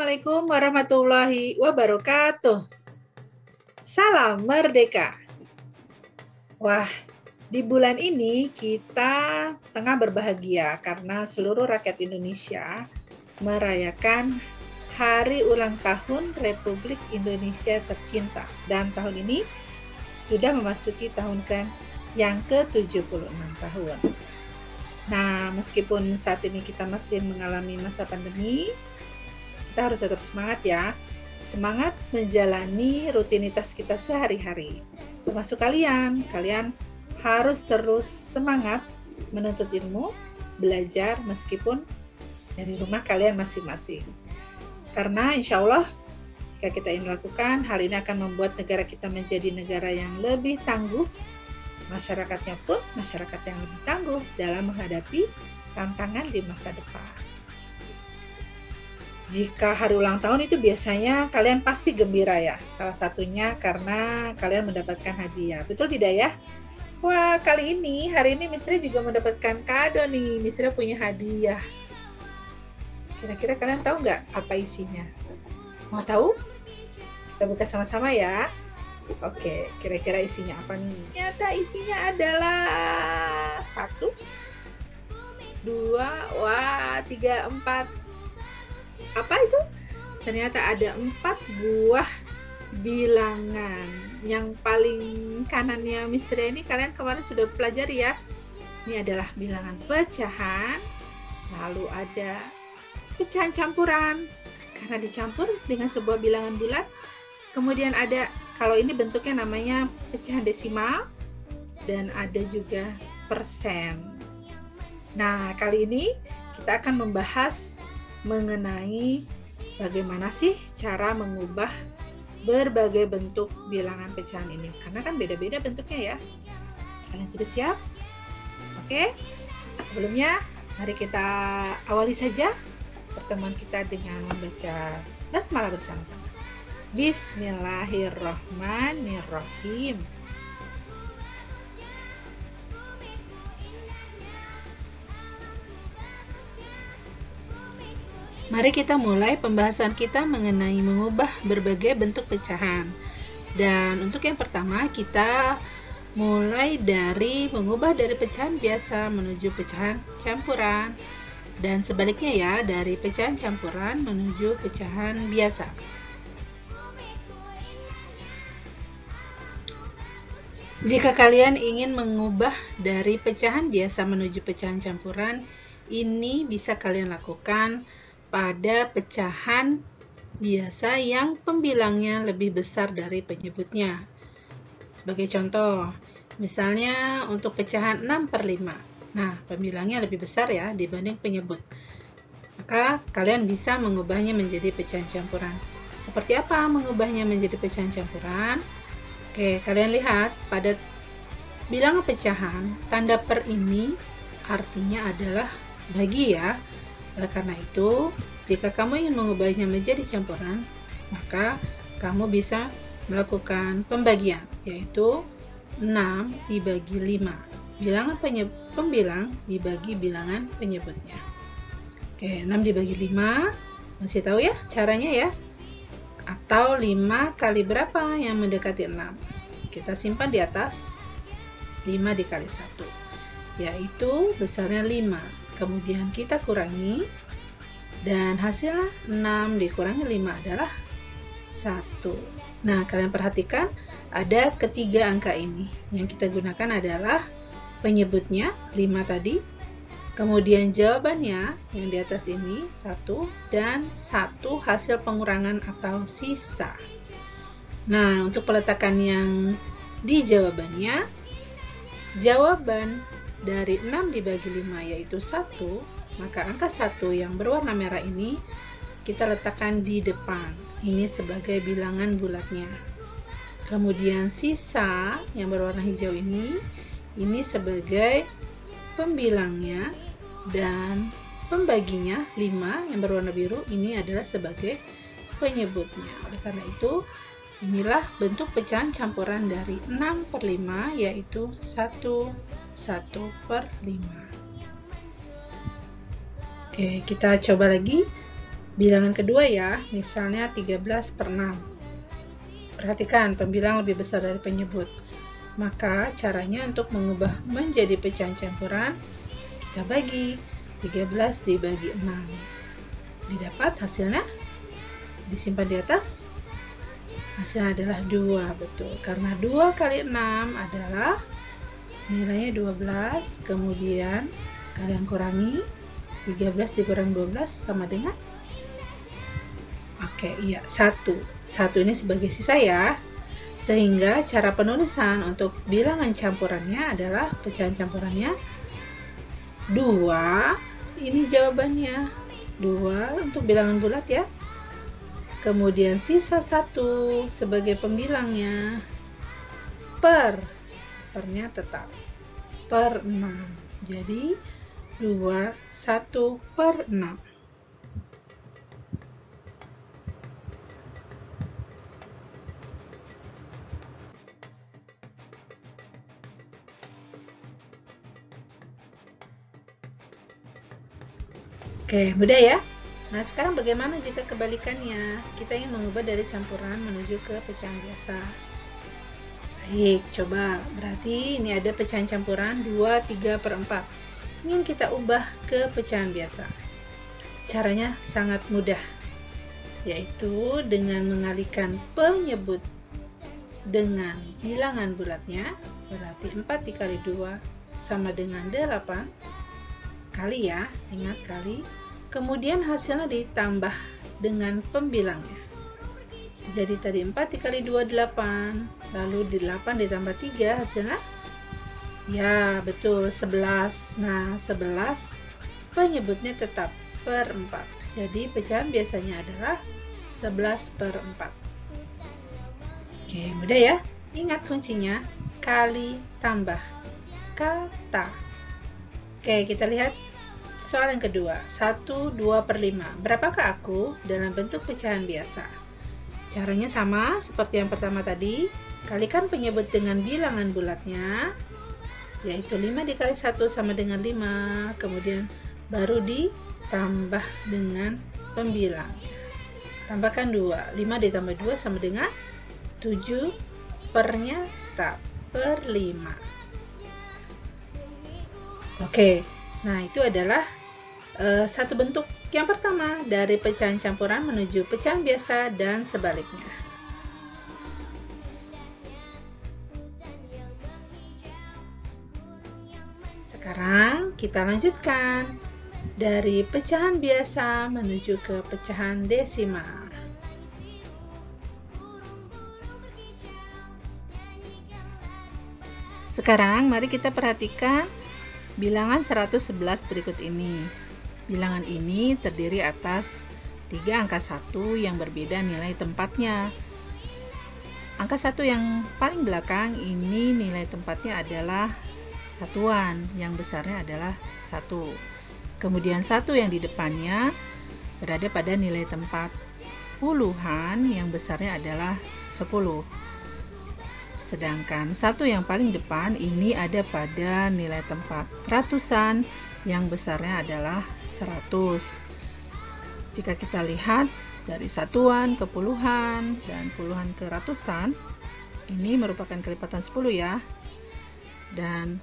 Assalamualaikum warahmatullahi wabarakatuh. Salam merdeka. Wah, di bulan ini kita tengah berbahagia karena seluruh rakyat Indonesia merayakan Hari Ulang Tahun Republik Indonesia tercinta. Dan tahun ini sudah memasuki tahun yang ke-76 tahun. Nah, meskipun saat ini kita masih mengalami masa pandemi, kita harus tetap semangat ya. Semangat menjalani rutinitas kita sehari-hari. Termasuk kalian harus terus semangat menuntut ilmu, belajar meskipun dari rumah kalian masing-masing. Karena insya Allah jika kita ini lakukan, hal ini akan membuat negara kita menjadi negara yang lebih tangguh. Masyarakatnya pun masyarakat yang lebih tangguh dalam menghadapi tantangan di masa depan. Jika hari ulang tahun itu biasanya kalian pasti gembira ya. Salah satunya karena kalian mendapatkan hadiah. Betul tidak ya? Wah, hari ini Misri juga mendapatkan kado nih. Misri punya hadiah. Kira-kira kalian tahu nggak apa isinya? Mau tahu? Kita buka sama-sama ya. Oke, kira-kira isinya apa nih? Ternyata isinya adalah 1, 2, 3, 4. Apa itu? Ternyata ada 4 buah bilangan. Yang paling kanannya Misri ini kalian kemarin sudah pelajari ya. Ini adalah bilangan pecahan. Lalu ada pecahan campuran karena dicampur dengan sebuah bilangan bulat. Kemudian ada, kalau ini bentuknya namanya pecahan desimal, dan ada juga persen. Nah, kali ini kita akan membahas mengenai bagaimana sih cara mengubah berbagai bentuk bilangan pecahan ini, karena kan beda-beda bentuknya ya. Kalian sudah siap? Oke, sebelumnya mari kita awali saja pertemuan kita dengan membaca basmalah bersama-sama. Bismillahirrahmanirrahim. Mari kita mulai pembahasan kita mengenai mengubah berbagai bentuk pecahan. Dan untuk yang pertama kita mulai dari mengubah dari pecahan biasa menuju pecahan campuran. Dan sebaliknya ya, dari pecahan campuran menuju pecahan biasa. Jika kalian ingin mengubah dari pecahan biasa menuju pecahan campuran, ini bisa kalian lakukan pada pecahan biasa yang pembilangnya lebih besar dari penyebutnya. Sebagai contoh, misalnya untuk pecahan 6/5. Nah, pembilangnya lebih besar ya dibanding penyebut. Maka kalian bisa mengubahnya menjadi pecahan campuran. Seperti apa mengubahnya menjadi pecahan campuran? Oke, kalian lihat pada bilangan pecahan, tanda per ini artinya adalah bagi ya. Oleh karena itu, jika kamu ingin mengubahnya menjadi campuran, maka kamu bisa melakukan pembagian, yaitu 6 dibagi 5. Bilangan pembilang dibagi bilangan penyebutnya. Oke, 6 dibagi 5, masih tahu ya caranya ya? Atau 5 kali berapa yang mendekati 6? Kita simpan di atas 5 dikali 1, yaitu besarnya 5. Kemudian kita kurangi, dan hasilnya 6 dikurangi 5 adalah 1. Nah, kalian perhatikan ada ketiga angka ini. Yang kita gunakan adalah penyebutnya 5 tadi, kemudian jawabannya yang di atas ini 1, dan 1 hasil pengurangan atau sisa. Nah, untuk peletakan yang di jawabannya, jawaban dari 6 dibagi 5 yaitu 1, maka angka 1 yang berwarna merah ini kita letakkan di depan. Ini sebagai bilangan bulatnya. Kemudian sisa yang berwarna hijau ini sebagai pembilangnya, dan pembaginya 5 yang berwarna biru ini adalah sebagai penyebutnya. Oleh karena itu, inilah bentuk pecahan campuran dari 6/5 yaitu 1/5. Oke, kita coba lagi bilangan kedua ya, misalnya 13 per 6. Perhatikan, pembilang lebih besar dari penyebut. Maka caranya untuk mengubah menjadi pecahan campuran, kita bagi 13 dibagi 6. Didapat hasilnya, disimpan di atas. Hasilnya adalah 2, betul. Karena 2 kali 6 adalah nilainya 12, kemudian kalian kurangi 13 dikurang 12 sama dengan iya, 1 ini sebagai sisa ya, sehingga cara penulisan untuk bilangan campurannya adalah pecahan campurannya 2, ini jawabannya 2 untuk bilangan bulat ya, kemudian sisa 1 sebagai pembilangnya, pernya tetap per 6, jadi 2, 1 per 6. Oke, mudah ya? Nah, sekarang bagaimana jika kebalikannya? Kita ingin mengubah dari campuran menuju ke pecahan biasa. Baik, coba. Berarti ini ada pecahan campuran 2, 3 per 4. Ingin kita ubah ke pecahan biasa. Caranya sangat mudah, yaitu dengan mengalihkan penyebut dengan bilangan bulatnya. Berarti 4 dikali 2 sama dengan 8 kali ya, ingat kali. Kemudian hasilnya ditambah dengan pembilangnya. Jadi tadi 4 dikali 2, 8. Lalu 8 ditambah 3 hasilnya? Ya, betul, 11. Nah, 11 penyebutnya tetap per 4. Jadi pecahan biasanya adalah 11 per 4. Oke, mudah ya? Ingat kuncinya, kali tambah kata. Oke, kita lihat soal yang kedua. 1, 2 per 5. Berapakah aku dalam bentuk pecahan biasa? Caranya sama seperti yang pertama tadi. Kalikan penyebut dengan bilangan bulatnya, yaitu 5 dikali 1 sama dengan 5. Kemudian baru ditambah dengan pembilang. Tambahkan 2. 5 ditambah 2 sama dengan 7. Pernya tetap per 5. Oke, nah itu adalah satu bentuk yang pertama dari pecahan campuran menuju pecahan biasa dan sebaliknya. Sekarang kita lanjutkan dari pecahan biasa menuju ke pecahan desimal. Sekarang mari kita perhatikan bilangan 111 berikut ini. Bilangan ini terdiri atas 3 angka 1 yang berbeda nilai tempatnya. Angka 1 yang paling belakang ini nilai tempatnya adalah satuan, yang besarnya adalah 1. Kemudian 1 yang di depannya berada pada nilai tempat puluhan, yang besarnya adalah 10. Sedangkan 1 yang paling depan ini ada pada nilai tempat ratusan, yang besarnya adalah 100. Jika kita lihat dari satuan ke puluhan dan puluhan ke ratusan, ini merupakan kelipatan 10 ya. Dan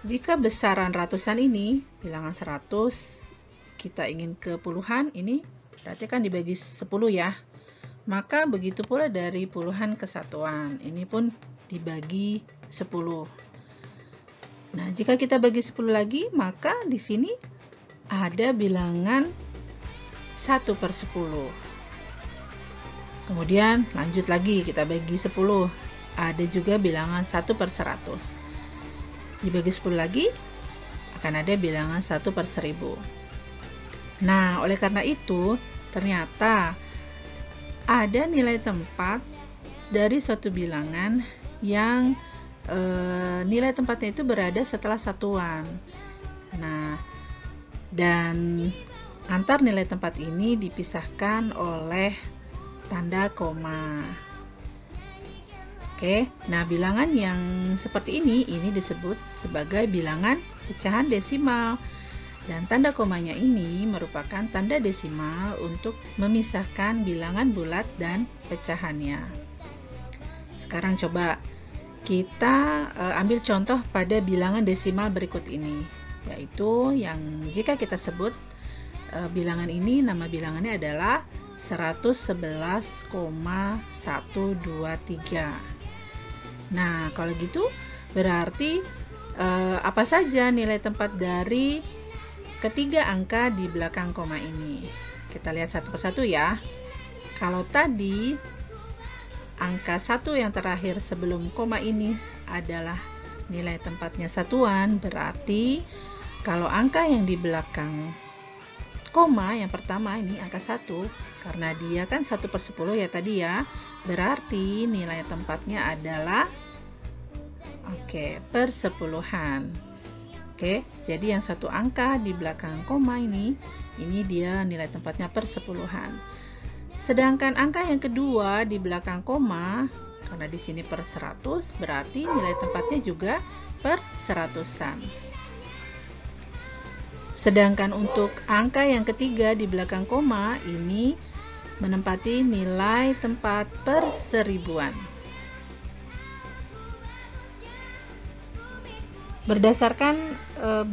jika besaran ratusan ini, bilangan 100, kita ingin ke puluhan, ini berarti kan dibagi 10 ya. Maka begitu pula dari puluhan ke satuan, ini pun dibagi 10. Nah, jika kita bagi 10 lagi, maka di sini ada bilangan 1 per 10. Kemudian lanjut lagi, kita bagi 10. Ada juga bilangan 1 per 100. Dibagi 10 lagi, akan ada bilangan 1 per 1000. Nah, oleh karena itu, ternyata ada nilai tempat dari suatu bilangan yang nilai tempatnya itu berada setelah satuan. Nah, dan antar nilai tempat ini dipisahkan oleh tanda koma. Oke, nah bilangan yang seperti ini disebut sebagai bilangan pecahan desimal. Dan tanda komanya ini merupakan tanda desimal untuk memisahkan bilangan bulat dan pecahannya. Sekarang coba kita ambil contoh pada bilangan desimal berikut ini, yaitu yang jika kita sebut bilangan ini, nama bilangannya adalah 111,123. Nah, kalau gitu berarti apa saja nilai tempat dari ketiga angka di belakang koma ini? Kita lihat satu persatu ya. Kalau tadi angka 1 yang terakhir sebelum koma ini adalah nilai tempatnya satuan, berarti kalau angka yang di belakang koma yang pertama ini angka 1, karena dia kan 1/10 ya tadi ya, berarti nilai tempatnya adalah persepuluhan. Jadi yang satu angka di belakang koma ini dia nilai tempatnya persepuluhan. Sedangkan angka yang kedua di belakang koma, karena di sini per 100, berarti nilai tempatnya juga per seratusan. Sedangkan untuk angka yang ketiga di belakang koma ini menempati nilai tempat per seribuan. Berdasarkan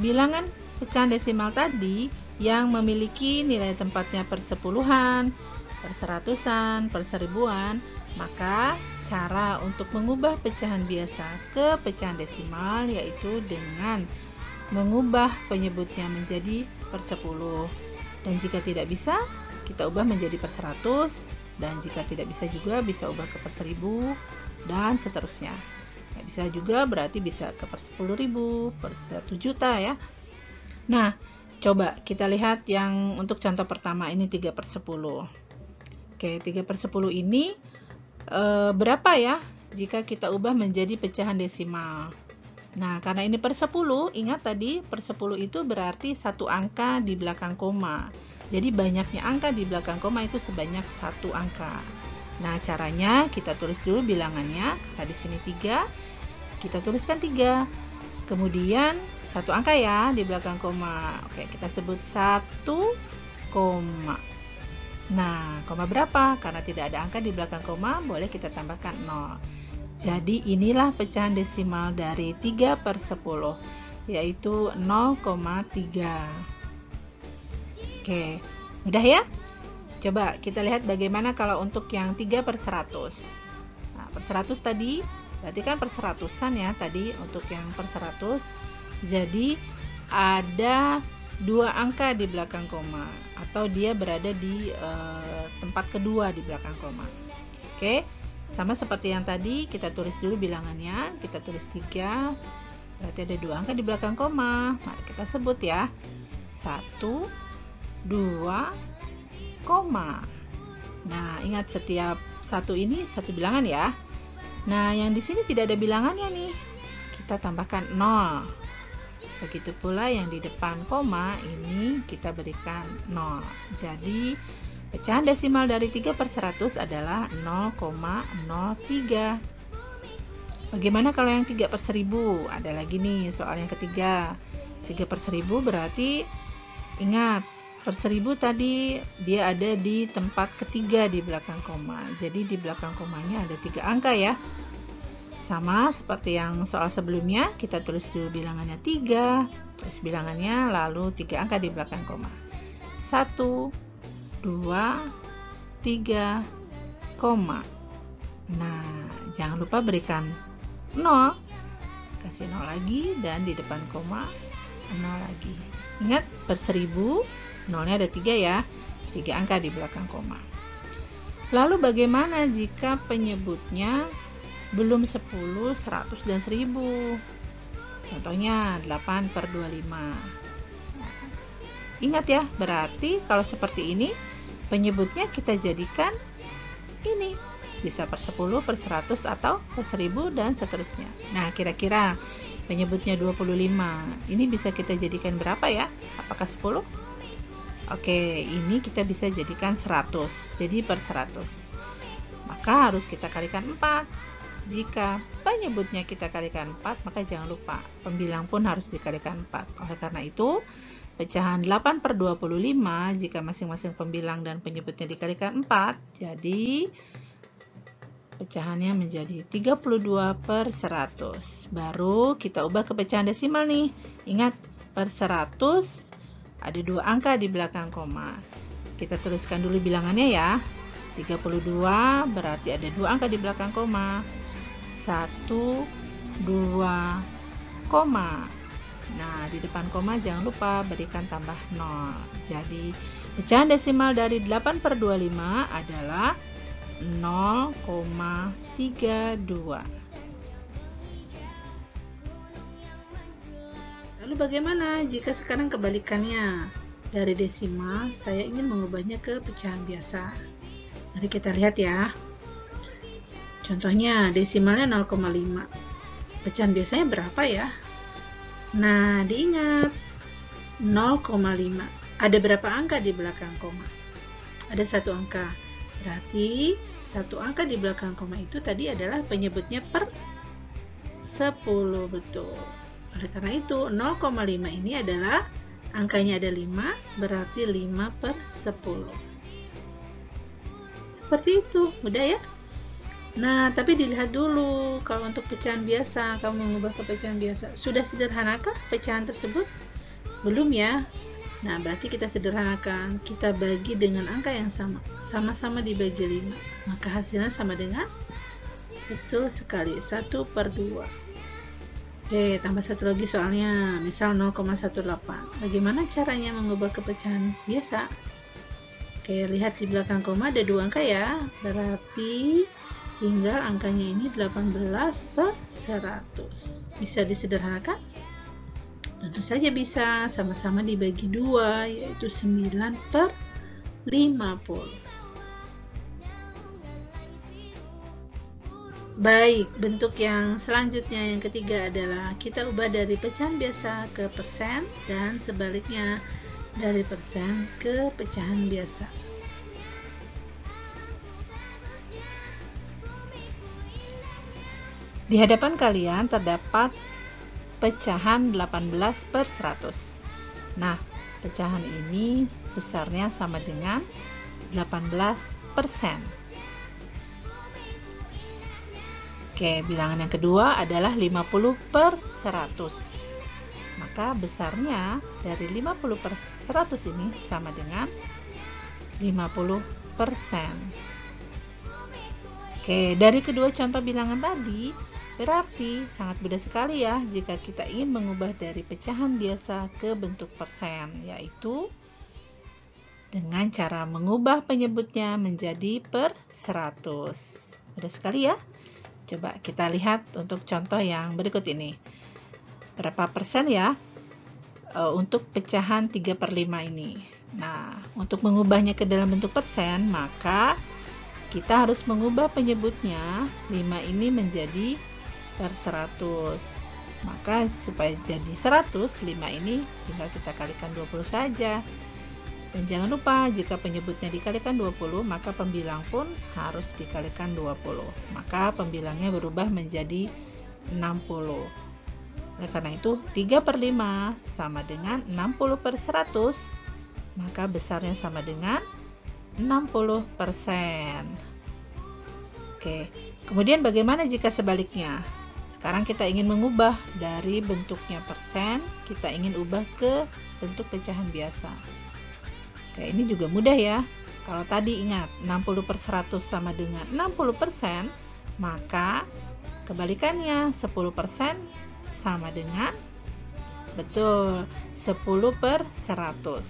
bilangan pecahan desimal tadi yang memiliki nilai tempatnya per sepuluhan, per seratusan, per seribuan, maka cara untuk mengubah pecahan biasa ke pecahan desimal yaitu dengan mengubah penyebutnya menjadi per 10. Dan jika tidak bisa, kita ubah menjadi per 100, dan jika tidak bisa juga bisa ubah ke per 1000 dan seterusnya. Bisa juga berarti bisa ke per 10.000, per 1 juta ya. Nah, coba kita lihat yang untuk contoh pertama ini 3/10. 3/10 ini berapa ya jika kita ubah menjadi pecahan desimal? Nah, karena ini per 10, ingat tadi per 10 itu berarti satu angka di belakang koma. Jadi banyaknya angka di belakang koma itu sebanyak satu angka. Nah, caranya kita tulis dulu bilangannya. Karena di sini 3, kita tuliskan 3. Kemudian satu angka ya di belakang koma. Kita sebut 1, koma. Nah, koma berapa? Karena tidak ada angka di belakang koma, boleh kita tambahkan 0. Jadi inilah pecahan desimal dari 3/10, yaitu 0,3. Mudah ya? Coba kita lihat bagaimana kalau untuk yang 3/100. Nah, per 100 tadi, berarti kan per seratusan ya tadi untuk yang per 100. Jadi ada 2 angka di belakang koma, atau dia berada di tempat kedua di belakang koma. Sama seperti yang tadi, kita tulis dulu bilangannya. Kita tulis 3, berarti ada 2 angka di belakang koma. Mari kita sebut ya, 1, 2, koma. Nah, ingat setiap satu ini satu bilangan ya. Nah, yang di sini tidak ada bilangannya nih, kita tambahkan 0. Begitu pula yang di depan koma ini kita berikan 0. Jadi pecahan desimal dari 3/100 adalah 0,03. Bagaimana kalau yang 3/1000? Ada lagi nih soal yang ketiga. 3/1000 berarti ingat per 1000 tadi dia ada di tempat ketiga di belakang koma. Jadi di belakang komanya ada 3 angka ya. Sama seperti yang soal sebelumnya, kita tulis dulu bilangannya 3, terus bilangannya lalu 3 angka di belakang koma. 1, 2, 3, koma. Nah, jangan lupa berikan 0. Kasih 0 lagi, dan di depan koma 0 lagi. Ingat, per 1000 nolnya ada 3 ya, 3 angka di belakang koma. Lalu bagaimana jika penyebutnya belum 10, 100, dan 1000? Contohnya 8/25. Ingat ya, berarti kalau seperti ini penyebutnya kita jadikan ini, bisa per 10, per 100, atau per 1000 dan seterusnya. Nah, kira-kira penyebutnya 25 ini bisa kita jadikan berapa ya? Apakah 10? Ini kita bisa jadikan 100, jadi per 100. Maka harus kita kalikan 4. Jika penyebutnya kita kalikan 4, maka jangan lupa pembilang pun harus dikalikan 4. Oleh karena itu, pecahan 8 per 25 jika masing-masing pembilang dan penyebutnya dikalikan 4, jadi pecahannya menjadi 32 per 100. Baru kita ubah ke pecahan desimal nih. Ingat, per 100 ada 2 angka di belakang koma. Kita teruskan dulu bilangannya ya. 32 berarti ada 2 angka di belakang koma. 1, 2, koma. Nah, di depan koma jangan lupa berikan tambah 0. Jadi, pecahan desimal dari 8 per 25 adalah 0,32. Lalu bagaimana jika sekarang kebalikannya? Dari desimal, saya ingin mengubahnya ke pecahan biasa. Mari kita lihat ya. Contohnya, desimalnya 0,5. Pecahan biasanya berapa ya? Nah, diingat 0,5. Ada berapa angka di belakang koma? Ada 1 angka. Berarti 1 angka di belakang koma itu tadi adalah penyebutnya per 10, betul. Oleh karena itu 0,5 ini adalah angkanya ada 5, berarti 5 per 10. Seperti itu, mudah ya? Nah, tapi dilihat dulu, kalau untuk pecahan biasa, kamu mengubah ke pecahan biasa, sudah sederhanakah pecahan tersebut? Belum ya? Nah, berarti kita sederhanakan, kita bagi dengan angka yang sama, sama-sama dibagi 5, maka hasilnya sama dengan, betul sekali, 1 per 2. Oke, tambah satu lagi soalnya, misal 0,18. Bagaimana caranya mengubah ke pecahan biasa? Oke, lihat di belakang koma ada 2 angka ya, berarti tinggal angkanya ini 18 per 100. Bisa disederhanakan? Tentu saja bisa, sama-sama dibagi 2, yaitu 9 per 50. Baik, bentuk yang selanjutnya yang ketiga adalah kita ubah dari pecahan biasa ke persen dan sebaliknya dari persen ke pecahan biasa. Di hadapan kalian terdapat pecahan 18 per 100. Nah, pecahan ini besarnya sama dengan 18%. Oke, bilangan yang kedua adalah 50 per 100. Maka besarnya dari 50 per 100 ini sama dengan 50%. Oke, dari kedua contoh bilangan tadi, berarti sangat mudah sekali ya jika kita ingin mengubah dari pecahan biasa ke bentuk persen, yaitu dengan cara mengubah penyebutnya menjadi per 100. Mudah sekali ya. Coba kita lihat untuk contoh yang berikut ini. Berapa persen ya untuk pecahan 3 per 5 ini. Nah, untuk mengubahnya ke dalam bentuk persen, maka kita harus mengubah penyebutnya 5 ini menjadi per 100. Maka supaya jadi 100, 5 ini tinggal kita kalikan 20 saja. Dan jangan lupa jika penyebutnya dikalikan 20, maka pembilang pun harus dikalikan 20. Maka pembilangnya berubah menjadi 60. Oleh karena itu 3 per 5 sama dengan 60 per 100. Maka besarnya sama dengan 60%. Oke, kemudian bagaimana jika sebaliknya? Sekarang kita ingin mengubah dari bentuknya persen, kita ingin ubah ke bentuk pecahan biasa. Oke, ini juga mudah ya. Kalau tadi ingat 60 per 100 sama dengan 60%, maka kebalikannya 10% sama dengan, betul, 10 per 100.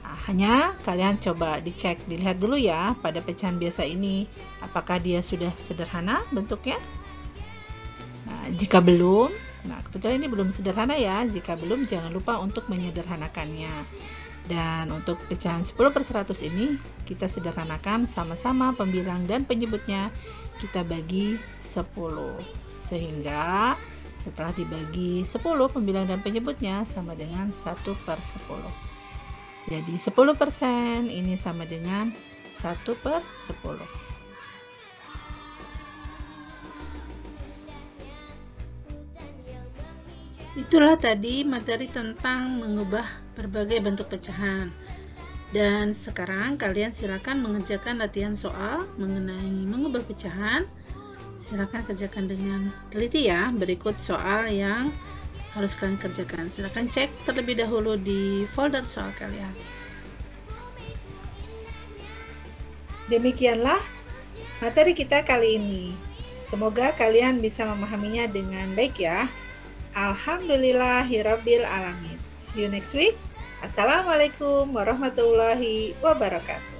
Nah, hanya kalian coba dicek, dilihat dulu ya pada pecahan biasa ini, apakah dia sudah sederhana bentuknya? Nah, jika belum, nah kebetulan ini belum sederhana ya, jika belum jangan lupa untuk menyederhanakannya. Dan untuk pecahan 10 per 100 ini kita sederhanakan sama-sama pembilang dan penyebutnya kita bagi 10. Sehingga setelah dibagi 10, pembilang dan penyebutnya sama dengan 1 per 10. Jadi 10% ini sama dengan 1 per 10. Itulah tadi materi tentang mengubah berbagai bentuk pecahan. Dan sekarang kalian silakan mengerjakan latihan soal mengenai mengubah pecahan. Silakan kerjakan dengan teliti ya. Berikut soal yang harus kalian kerjakan. Silakan cek terlebih dahulu di folder soal kalian. Demikianlah materi kita kali ini. Semoga kalian bisa memahaminya dengan baik ya. Alhamdulillahirabbil alamin. See you next week. Assalamualaikum warahmatullahi wabarakatuh.